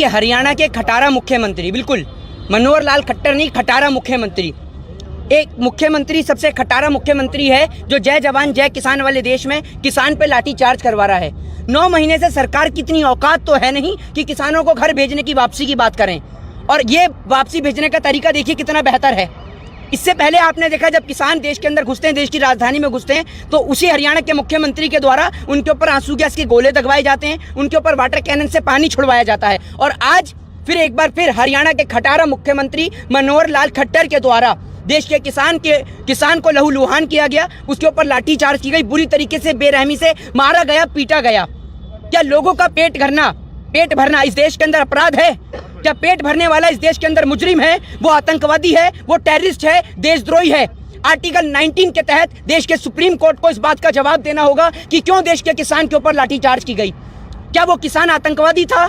देखिए, हरियाणा के खटारा मुख्यमंत्री, बिल्कुल मनोहर लाल खट्टर नहीं, खटारा मुख्यमंत्री, एक मुख्यमंत्री सबसे खटारा मुख्यमंत्री है जो जय जवान जय किसान वाले देश में किसान पे लाठी चार्ज करवा रहा है। 9 महीने से सरकार की इतनी औकात तो है नहीं कि किसानों को घर भेजने की वापसी की बात करें, और ये वापसी भेजने का तरीका देखिए कितना बेहतर है। इससे पहले आपने देखा जब किसान देश के अंदर घुसते हैं, देश की राजधानी में घुसते हैं, तो उसी हरियाणा के मुख्यमंत्री के द्वारा उनके ऊपर आंसू गैस के गोले दगवाए जाते हैं, उनके ऊपर वाटर कैनन से पानी छुड़वाया जाता है। और आज फिर एक बार फिर हरियाणा के खटारा मुख्यमंत्री मनोहर लाल खट्टर के द्वारा देश के किसान को लहूलुहान किया गया, उसके ऊपर लाठी चार्ज की गई, बुरी तरीके से बेरहमी से मारा गया, पीटा गया। क्या लोगों का पेट भरना इस देश के अंदर अपराध है? क्या पेट भरने वाला इस देश के अंदर मुजरिम है? वो आतंकवादी है, वो टेररिस्ट है, देशद्रोही है। आर्टिकल 19 के तहत देश के सुप्रीम कोर्ट को इस बात का जवाब देना होगा कि क्यों देश के किसान के ऊपर लाठीचार्ज की गई। क्या वो किसान आतंकवादी था?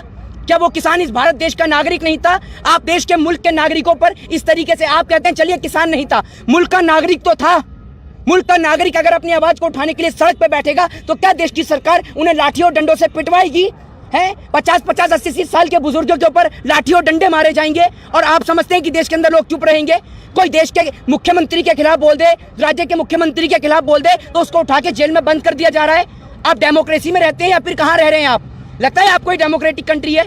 क्या वो किसान इस भारत देश का नागरिक नहीं था? आप देश के मुल्क के नागरिकों पर इस तरीके से आप कहते हैं चलिए किसान नहीं था, मुल्क का नागरिक तो था। मुल्क का नागरिक अगर अपनी आवाज को उठाने के लिए सड़क पे बैठेगा तो क्या देश की सरकार उन्हें लाठियों डंडों से पिटवाएगी? हैं 50-50, 80-80 साल के बुजुर्गों के ऊपर लाठियों डंडे मारे जाएंगे और आप समझते हैं कि देश के अंदर लोग चुप रहेंगे? कोई देश के मुख्यमंत्री के खिलाफ बोल दे, राज्य के मुख्यमंत्री के खिलाफ बोल दे तो उसको उठा के जेल में बंद कर दिया जा रहा है। आप डेमोक्रेसी में रहते हैं या फिर कहाँ रह रहे हैं आप? लगता है आपको डेमोक्रेटिक कंट्री है?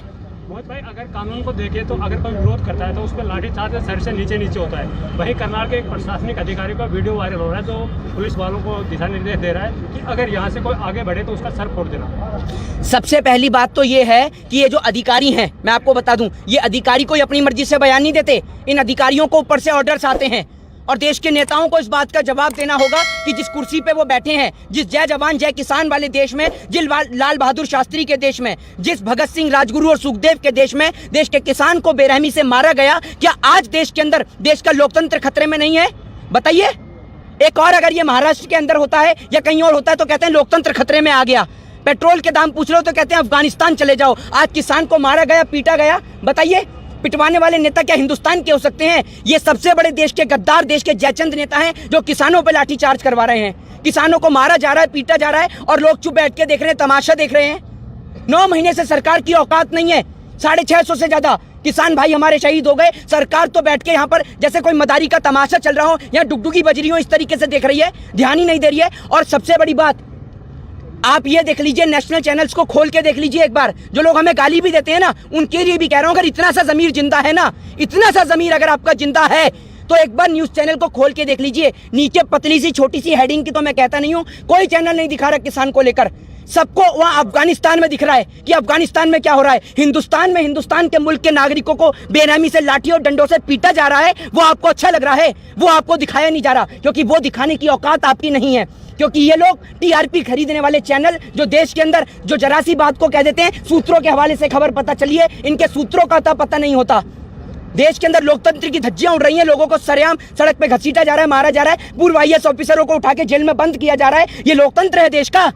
मोहित भाई, अगर कानून को देखे तो अगर कोई विरोध करता है तो उस पर लाठी चार्ज सर से नीचे होता है। वहीं करनाल के एक प्रशासनिक अधिकारी का वीडियो वायरल हो रहा है जो पुलिस वालों को दिशा निर्देश दे रहा है कि अगर यहाँ से कोई आगे बढ़े तो उसका सर फोड़ देना। सबसे पहली बात तो ये है कि ये जो अधिकारी हैं, मैं आपको बता दूं, ये अधिकारी कोई अपनी मर्जी से बयान नहीं देते। इन अधिकारियों को ऊपर से ऑर्डर्स आते हैं और देश के नेताओं को इस बात का जवाब देना होगा कि जिस कुर्सी पे वो बैठे हैं, जिस जय जवान जय किसान वाले देश में, जिस लाल बहादुर शास्त्री के देश में, जिस भगत सिंह, राजगुरु और सुखदेव के देश में देश के किसान को बेरहमी से मारा गया, क्या आज देश के अंदर देश का लोकतंत्र खतरे में नहीं है? बताइए। एक और अगर ये महाराष्ट्र के अंदर होता है या कहीं और होता है तो कहते हैं लोकतंत्र खतरे में आ गया। पेट्रोल के दाम पूछ लो तो कहते हैं अफगानिस्तान चले जाओ। आज किसान को मारा गया, पीटा गया। बताइए, पिटवाने वाले नेता क्या हिंदुस्तान के हो सकते हैं? ये सबसे बड़े देश के गद्दार, देश के जयचंद नेता हैं जो किसानों पे लाठी चार्ज करवा रहे हैं। किसानों को मारा जा रहा है, पीटा जा रहा है और लोग चुप बैठ के देख रहे हैं, तमाशा देख रहे हैं। 9 महीने से सरकार की औकात नहीं है। 650 से ज्यादा किसान भाई हमारे शहीद हो गए। सरकार तो बैठ के यहाँ पर जैसे कोई मदारी का तमाशा चल रहा हो या डुगडुगी बज रही हो, इस तरीके से देख रही है, ध्यान ही नहीं दे रही है। और सबसे बड़ी बात, आप ये देख लीजिए, नेशनल चैनल्स को खोल के देख लीजिए एक बार। जो लोग हमें गाली भी देते हैं ना, उनके लिए भी कह रहा हूं, अगर इतना सा जमीर जिंदा है ना, इतना सा जमीर अगर आपका जिंदा है तो एक बार न्यूज चैनल को खोल के देख लीजिए। नीचे पतली सी छोटी सी हेडिंग की तो मैं कहता नहीं हूं, कोई चैनल नहीं दिखा रहा किसान को लेकर। सबको वहां अफगानिस्तान में दिख रहा है कि अफगानिस्तान में क्या हो रहा है। हिंदुस्तान में, हिंदुस्तान के मुल्क के नागरिकों को बेरहमी से लाठी और डंडों से पीटा जा रहा है। वो आपको अच्छा लग रहा है, वो आपको दिखाया नहीं जा रहा, क्योंकि वो दिखाने की औकात आपकी नहीं है। क्योंकि ये लोग टीआरपी खरीदने वाले चैनल जो देश के अंदर जो जरा सी बात को कह देते हैं, सूत्रों के हवाले से खबर पता चलिए, इनके सूत्रों का पता नहीं होता। देश के अंदर लोकतंत्र की धज्जियां उड़ रही हैं, लोगों को सरेआम सड़क पे घसीटा जा रहा है, मारा जा रहा है, पूर्व IAS ऑफिसरों को उठा के जेल में बंद किया जा रहा है। ये लोकतंत्र है देश का?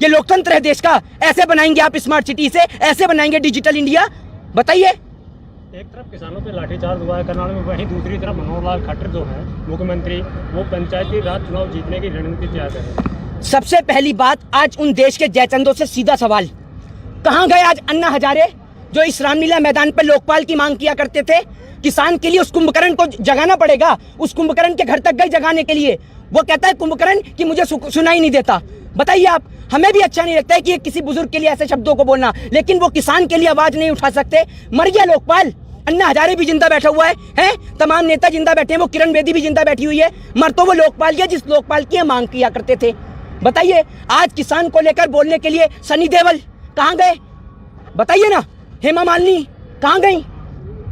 ये लोकतंत्र है देश का? ऐसे बनाएंगे आप स्मार्ट सिटी से? ऐसे बनाएंगे डिजिटल इंडिया? बताइए। एक तरफ किसानों पे लाठीचार्ज हुआ है करनाल में, वहीं दूसरी तरफ मनोहर लाल खट्टर जो है मुख्यमंत्री, वो पंचायती राज चुनाव जीतने की रणनीति तैयार कर रहे हैं। सबसे पहली बात, आज उन देश के जयचंदों से सीधा सवाल, कहाँ गए आज अन्ना हजारे जो इस रामलीला मैदान पर लोकपाल की मांग किया करते थे? किसान के लिए उस कुंभकर्ण को जगाना पड़ेगा, उस कुंभकर्ण के घर तक गए जगाने के लिए। वो कहता है कुंभकर्ण कि मुझे सुनाई नहीं देता। बताइए आप, हमें भी अच्छा नहीं लगता है कि किसी बुजुर्ग के लिए ऐसे शब्दों को बोलना, लेकिन वो किसान के लिए आवाज नहीं उठा सकते। मर गया लोकपाल। अन्ना हजारे भी जिंदा बैठा हुआ है, तमाम नेता जिंदा बैठे हैं, वो किरण बेदी भी जिंदा बैठी हुई है। मर तो वो लोकपाल गया जिस लोकपाल की मांग किया करते थे। बताइए, आज किसान को लेकर बोलने के लिए सनी देओल कहाँ गए? बताइए ना। हेमा मालिनी कहाँ गई?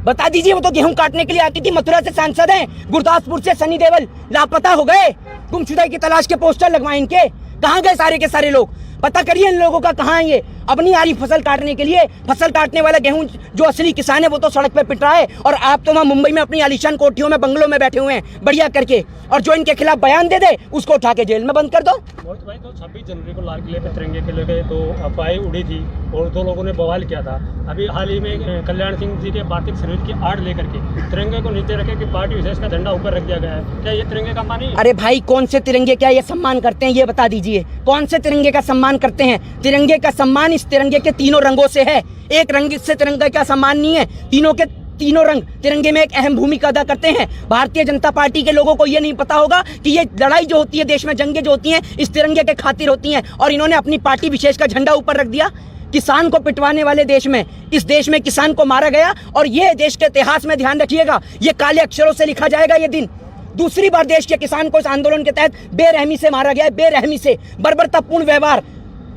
बता दीजिए। वो तो गेहूं काटने के लिए आती थी, मथुरा से सांसद हैं। गुरदासपुर से सनी देओल लापता हो गए, गुमशुदा की तलाश के पोस्टर लगवाए इनके। कहाँ गए सारे के सारे लोग? पता करिए इन लोगों का कहाँ है ये। अब नहीं आ रही फसल काटने के लिए। फसल काटने वाला गेहूं जो असली किसान है वो तो सड़क पे पिट रहा है, और आप तो वहाँ मुंबई में अपनी आलीशान कोठियों में, बंगलों में बैठे हुए हैं बढ़िया करके, और जो इनके खिलाफ बयान दे दे उसको उठा के जेल में बंद कर दो। मोहित भाई, तो 26 जनवरी को लाल किले पे तिरंगे के लेके तो अफवाहें उड़ी थी और 2 लोगों ने बवाल किया था। अभी हाल ही में कल्याण सिंह जी के पार्थिव शरीर की आड़ लेकर के तिरंगे को नीचे रखे कि पार्टी विशेष का झंडा ऊपर रख दिया गया है। क्या ये तिरंगे का सम्मान? अरे भाई, कौन से तिरंगे क्या ये सम्मान करते हैं, ये बता दीजिए। कौन से तिरंगे का सम्मान सम्मान करते हैं। तिरंगे का सम्मान इस तिरंगे के तीनों रंगों से है। एक रंग से तिरंगे का सम्मान नहीं है, तीनों के तीनों रंग तिरंगे में एक अहम भूमिका अदा करते हैं। भारतीय जनता पार्टी के लोगों को यह नहीं पता होगा कि ये लड़ाई जो होती है देश में, जंगें जो होती हैं इस तिरंगे के खातिर होती हैं, और इन्होंने अपनी पार्टी विशेष का झंडा ऊपर रख दिया। किसान को पिटवाने वाले देश में, इस देश में किसान को मारा गया, और ये देश के इतिहास में ध्यान रखिएगा, ये काले अक्षरों से लिखा जाएगा ये दिन। दूसरी बार देश के किसान को इस आंदोलन के तहत बेरहमी से मारा गया है, बेरहमी से, बर्बरतापूर्ण व्यवहार,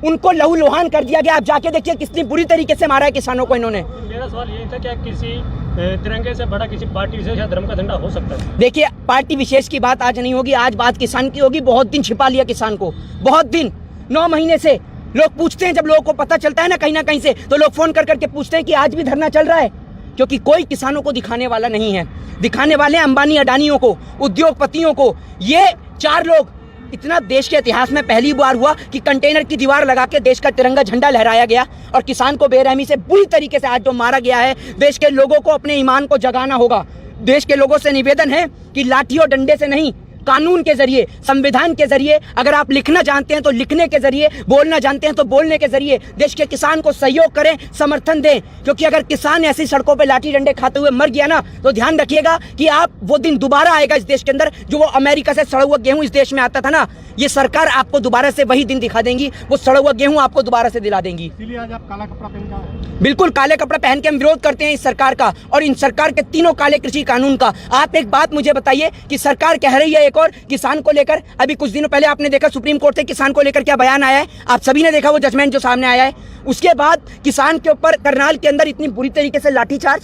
उनको लहूलुहान कर दिया गया। आप जाके देखिए कितनी बुरी तरीके से मारा है किसानों को इन्होंने। मेरा सवाल यही था, क्या किसी तिरंगे से बड़ा किसी पार्टी विशेष या धर्म का झंडा हो सकता है? देखिए, पार्टी विशेष की बात आज नहीं होगी, आज बात किसान की होगी। बहुत दिन छिपा लिया किसान को, बहुत दिन, 9 महीने से। लोग पूछते हैं, जब लोगों को पता चलता है ना कहीं से, तो लोग फोन कर करके पूछते हैं कि आज भी धरना चल रहा है, क्योंकि कोई किसानों को दिखाने वाला नहीं है। दिखाने वाले अंबानी अडानियों को, उद्योगपतियों को। ये 4 लोग, इतना देश के इतिहास में पहली बार हुआ कि कंटेनर की दीवार लगा के देश का तिरंगा झंडा लहराया गया, और किसान को बेरहमी से बुरी तरीके से आज जो मारा गया है। देश के लोगों को अपने ईमान को जगाना होगा। देश के लोगों से निवेदन है कि लाठी और डंडे से नहीं, कानून के जरिए, संविधान के जरिए, अगर आप लिखना जानते हैं तो लिखने के जरिए, बोलना जानते हैं तो बोलने के जरिए देश के किसान को सहयोग करें, समर्थन दें। क्योंकि अगर किसान ऐसी सड़कों पे लाठी डंडे खाते हुए मर गया ना, तो ध्यान रखिएगा कि आप, वो दिन दोबारा आएगा इस देश के अंदर, जो वो अमेरिका से सड़ा हुआ गेहूं इस देश में आता था ना, ये सरकार आपको दोबारा से वही दिन दिखा देंगी, वो सड़ा हुआ गेहूं आपको दोबारा से दिला देंगी। इसलिए आज आप काला कपड़ा पहन के, बिल्कुल काले कपड़ा पहन के हम विरोध करते हैं इस सरकार का, और इन सरकार के तीनों काले कृषि कानून का। आप एक बात मुझे बताइए कि सरकार कह रही है एक और, किसान को लेकर अभी कुछ दिनों पहले आपने देखा सुप्रीम कोर्ट से किसान को लेकर क्या बयान आया है, आप सभी ने देखा वो जजमेंट जो सामने आया है। उसके बाद किसान के ऊपर करनाल के अंदर इतनी बुरी तरीके से लाठीचार्ज,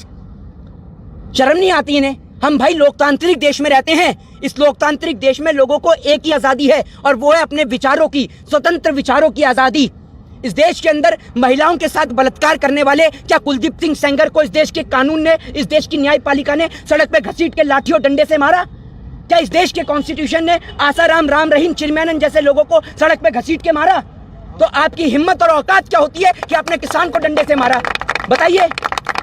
शर्म नहीं आती इन्हें? हम भाई लोकतांत्रिक देश में रहते हैं। इस लोकतांत्रिक देश में लोगों को एक ही आजादी है, और वो है अपने विचारों की, स्वतंत्र विचारों की आजादी। इस देश के अंदर महिलाओं के साथ बलात्कार करने वाले, क्या कुलदीप सिंह सेंगर को इस देश के कानून ने, इस देश की न्यायपालिका ने सड़क पे घसीट के लाठी और डंडे से मारा? क्या इस देश के कॉन्स्टिट्यूशन ने आसाराम, राम रहीम, चिरमैनन जैसे लोगों को सड़क पे घसीट के मारा? तो आपकी हिम्मत और औकात क्या होती है कि आपने किसान को डंडे से मारा? बताइए।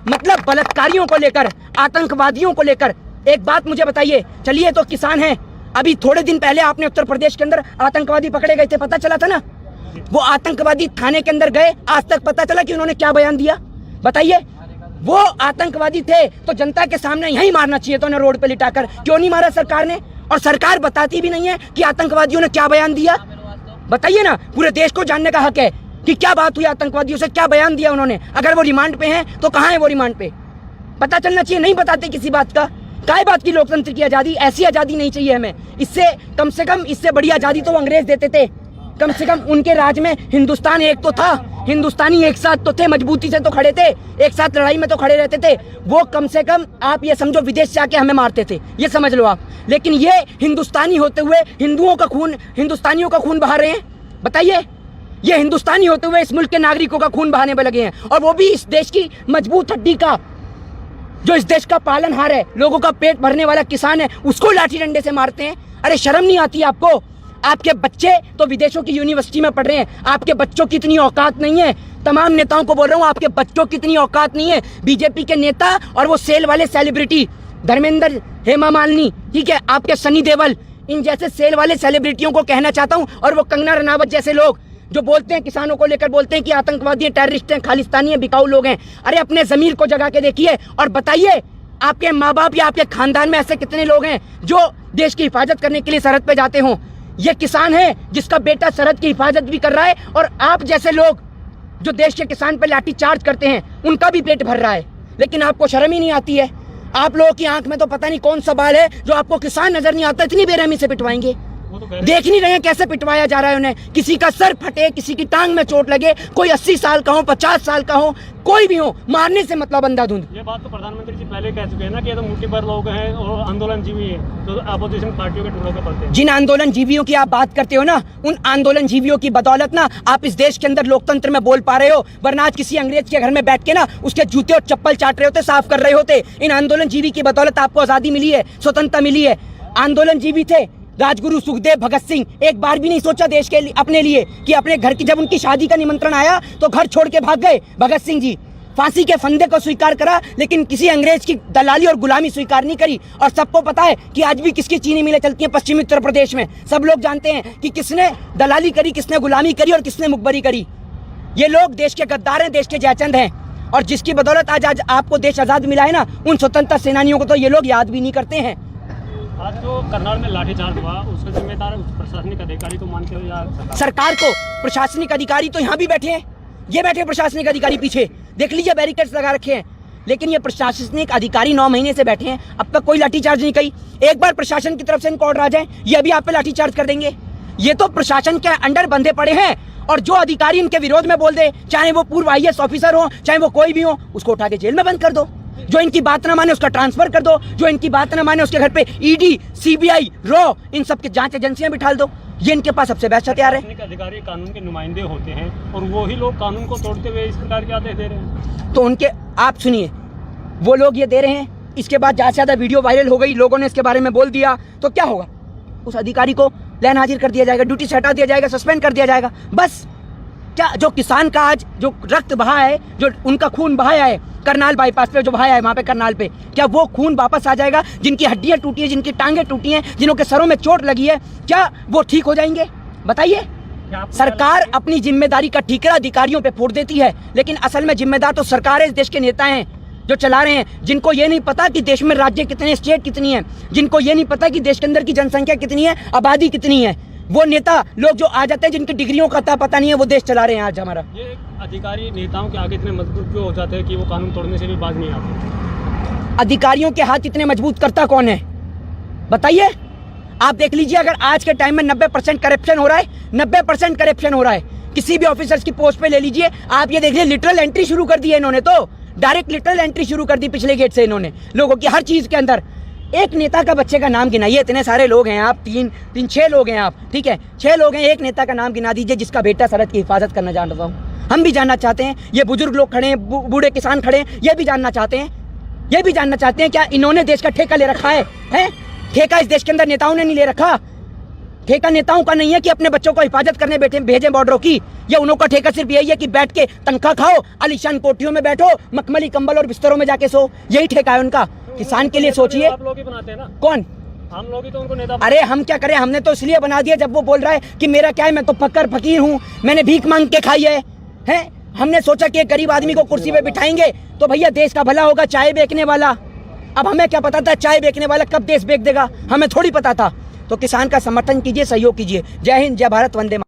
मतलब बलात्कारियों को लेकर, आतंकवादियों को लेकर एक बात मुझे बताइए। चलिए तो किसान हैं, अभी थोड़े दिन पहले आपने उत्तर प्रदेश के अंदर आतंकवादी पकड़े गए थे, पता चला था ना? वो आतंकवादी थाने के अंदर गए, आज तक पता चला कि उन्होंने क्या बयान दिया? बताइए। वो आतंकवादी थे तो जनता के सामने यही मारना चाहिए तो उन्हें रोड पे लिटाकर, क्यों नहीं मारा सरकार ने? और सरकार बताती भी नहीं है कि आतंकवादियों ने क्या बयान दिया। बताइए ना, पूरे देश को जानने का हक है कि क्या बात हुई आतंकवादियों से, क्या बयान दिया उन्होंने। अगर वो रिमांड पे हैं तो कहाँ है वो रिमांड पे? पता चलना चाहिए, नहीं बताते किसी बात का। काय बात की लोकतंत्र की आजादी? ऐसी आजादी नहीं चाहिए हमें। इससे कम से कम, इससे बड़ी आजादी तो अंग्रेज देते थे। कम से कम उनके राज में हिंदुस्तान एक तो था, हिंदुस्तानी एक साथ तो थे, मजबूती से तो खड़े थे, एक साथ लड़ाई में तो खड़े रहते थे। वो कम से कम, आप ये समझो, विदेश से आके हमें मारते थे, ये समझ लो आप। लेकिन ये हिंदुस्तानी होते हुए हिंदुओं का खून, हिंदुस्तानियों का खून बहा रहे हैं। बताइए, ये हिंदुस्तानी होते हुए इस मुल्क के नागरिकों का खून बहाने में लगे हैं, और वो भी इस देश की मजबूत हड्डी का, जो इस देश का पालनहार है, लोगों का पेट भरने वाला किसान है, उसको लाठी डंडे से मारते हैं। अरे शर्म नहीं आती आपको? आपके बच्चे तो विदेशों की यूनिवर्सिटी में पढ़ रहे हैं, आपके बच्चों की इतनी औकात नहीं है। तमाम नेताओं को बोल रहा हूँ, आपके बच्चों की इतनी औकात नहीं है। बीजेपी के नेता और वो सेल वाले सेलिब्रिटी, धर्मेंद्र, हेमा मालिनी, ठीक है, आपके सनी देओल, इन जैसे सेल वाले सेलिब्रिटियों को कहना चाहता हूँ, और वो कंगना रनावत जैसे लोग जो बोलते हैं, किसानों को लेकर बोलते हैं कि आतंकवादी हैं, टेररिस्ट हैं, खालिस्तानी हैं, बिकाऊ लोग हैं। अरे अपने जमीर को जगा के देखिए और बताइए, आपके माँ बाप या आपके खानदान में ऐसे कितने लोग हैं जो देश की हिफाजत करने के लिए सरहद पे जाते हों? ये किसान है जिसका बेटा सरहद की हिफाजत भी कर रहा है, और आप जैसे लोग जो देश के किसान पे लाठी चार्ज करते हैं, उनका भी पेट भर रहा है। लेकिन आपको शर्म ही नहीं आती है। आप लोगों की आंख में तो पता नहीं कौन सा बाल है जो आपको किसान नजर नहीं आता, इतनी बेरहमी से पिटवाएंगे। देख नहीं रहे हैं कैसे पिटवाया जा रहा है उन्हें? किसी का सर फटे, किसी की टांग में चोट लगे, कोई 80 साल का हो, 50 साल का हो, कोई भी हो, मारने से मतलब अंधाधुंध। ये बात तो प्रधानमंत्री जी पहले कह चुके हैं ना कि ये तो मुट्ठी भर लोग हैं और आंदोलन जीवी हैं, तो अपोजिशन पार्टियों के टुकड़ों के पड़ते हैं। जिन आंदोलन जीवियों की आप बात करते हो ना, उन आंदोलन जीवियों की बदौलत ना आप इस देश के अंदर लोकतंत्र में बोल पा रहे हो, वरना आज किसी अंग्रेज के घर में बैठ के ना उसके जूते और चप्पल चाट रहे होते, साफ कर रहे होते। इन आंदोलन जीवी की बदौलत आपको आजादी मिली है, स्वतंत्रता मिली है। आंदोलन जीवी थे राजगुरु सुखदेव, भगत सिंह, एक बार भी नहीं सोचा देश के लिए, अपने लिए, कि अपने घर की, जब उनकी शादी का निमंत्रण आया तो घर छोड़ के भाग गए भगत सिंह जी। फांसी के फंदे को स्वीकार करा, लेकिन किसी अंग्रेज की दलाली और गुलामी स्वीकार नहीं करी। और सबको पता है कि आज भी किसकी चीनी मिलें चलती हैं पश्चिमी उत्तर प्रदेश में। सब लोग जानते हैं कि किसने दलाली करी, किसने गुलामी करी और किसने मुखबरी करी। ये लोग देश के गद्दार हैं, देश के जयचंद हैं, और जिसकी बदौलत आज आपको देश आजाद मिला है ना, उन स्वतंत्रता सेनानियों को तो ये लोग याद भी नहीं करते हैं। आज जो करनाल में लाठीचार्ज हुआ उसका जिम्मेदार उस प्रशासनिक अधिकारी को मानते हो या सरकार को? प्रशासनिक अधिकारी तो यहाँ भी बैठे हैं, ये बैठे प्रशासनिक अधिकारी पीछे, देख लीजिए बैरिकेड्स लगा रखे हैं। लेकिन ये प्रशासनिक अधिकारी 9 महीने से बैठे हैं, अब तक कोई लाठीचार्ज नहीं करी। एक बार प्रशासन की तरफ से इनको ऑर्डर आ जाए, ये अभी आप पे लाठीचार्ज कर देंगे। ये तो प्रशासन के अंडर बंधे पड़े हैं, और जो अधिकारी इनके विरोध में बोल दे, चाहे वो पूर्व IAS ऑफिसर हो, चाहे वो कोई भी हो, उसको उठा के जेल में बंद कर दो। जो इनकी बात ना माने उसका ट्रांसफर कर दो, जो इनकी बात ना माने उसके घर पे ED, CBI, रॉ, इन सब के जांच एजेंसियां बिठा दो। ये इनके पास सबसे बेस्ट हथियार है। अधिकारी कानून के नुमाइंदे होते हैं और वो ही लोग कानून को तोड़ते हुए इस प्रकार के आदेश दे रहे हैं। तो उनके, आप सुनिए, वो लोग ये दे रहे हैं, इसके बाद ज़्यादा से ज़्यादा वीडियो वायरल हो गई, लोगों ने इसके बारे में बोल दिया, तो क्या होगा? उस अधिकारी को लाइन हाजिर कर दिया जाएगा, ड्यूटी से हटा दिया जाएगा, सस्पेंड कर दिया जाएगा, बस। क्या जो किसान का आज जो रक्त बहा है, जो उनका खून बहाया है करनाल बाईपास पे, जो बहाया है वहाँ पे करनाल पे, क्या वो खून वापस आ जाएगा? जिनकी हड्डियाँ टूटी हैं, जिनकी टांगें टूटी हैं, जिनों के सरों में चोट लगी है, क्या वो ठीक हो जाएंगे? बताइए। सरकार अपनी जिम्मेदारी का ठीकरा अधिकारियों पे फोड़ देती है, लेकिन असल में जिम्मेदार तो सरकार है, इस देश के नेता हैं जो चला रहे हैं, जिनको ये नहीं पता कि देश में राज्य कितने, स्टेट कितनी है, जिनको ये नहीं पता कि देश के अंदर की जनसंख्या कितनी है, आबादी कितनी है। वो नेता लोग जो आ जाते हैं, जिनकी डिग्रियों का पता नहीं है, वो देश चला रहे हैं आज हमारा। ये अधिकारी नेताओं के आगे इतने मजबूत क्यों हो जाते हैं कि वो कानून तोड़ने से भी बाज नहीं आते? अधिकारियों के हाथ इतने मजबूत करता कौन है, बताइए। आप देख लीजिए, अगर आज के टाइम में 90% करप्शन हो रहा है, 90% करप्शन हो रहा है, किसी भी ऑफिसर्स की पोस्ट पे ले लीजिए, आप ये देख लीजिए, लिटरल एंट्री शुरू कर दी है इन्होंने, तो डायरेक्ट लिटरल एंट्री शुरू कर दी पिछले गेट से इन्होंने लोगों की हर चीज के अंदर। एक नेता का बच्चे का नाम गिनाइए, इतने सारे लोग हैं आप, 6 लोग हैं आप, ठीक है, 6 लोग हैं, एक नेता का नाम गिना दीजिए जिसका बेटा सड़क की हिफाजत करना जान रहा हूँ। हम भी जानना चाहते हैं, ये बुजुर्ग लोग खड़े हैं, बूढ़े किसान खड़े हैं, ये भी जानना चाहते हैं, ये भी जानना चाहते हैं क्या इन्होंने देश का ठेका ले रखा है? ठेका इस देश के अंदर नेताओं ने नहीं ले रखा। ठेका नेताओं का नहीं है कि अपने बच्चों को हिफाजत करने भेजें बॉर्डरों की, या उन्हों का ठेका सिर्फ यही है कि बैठ के तनख्वाह खाओ, आलीशान कोठियों में बैठो, मखमली कंबल और बिस्तरों में जाके सो, यही ठेका है उनका। किसान के लिए सोचिए। आप लोग ही बनाते हैं ना? कौन? हम लोग ही तो उनको नेता। अरे हम क्या करें, हमने तो इसलिए बना दिया जब वो बोल रहा है कि मेरा क्या है, मैं तो फकीर हूँ, मैंने भीख मांग के खाई है? हमने सोचा कि एक गरीब आदमी को कुर्सी पे बिठाएंगे तो भैया देश का भला होगा, चाय बेचने वाला। अब हमें क्या पता था चाय बेचने वाला कब देश बेच देगा, हमें थोड़ी पता था। तो किसान का समर्थन कीजिए, सहयोग कीजिए। जय हिंद, जय भारत, वंदे मातरम।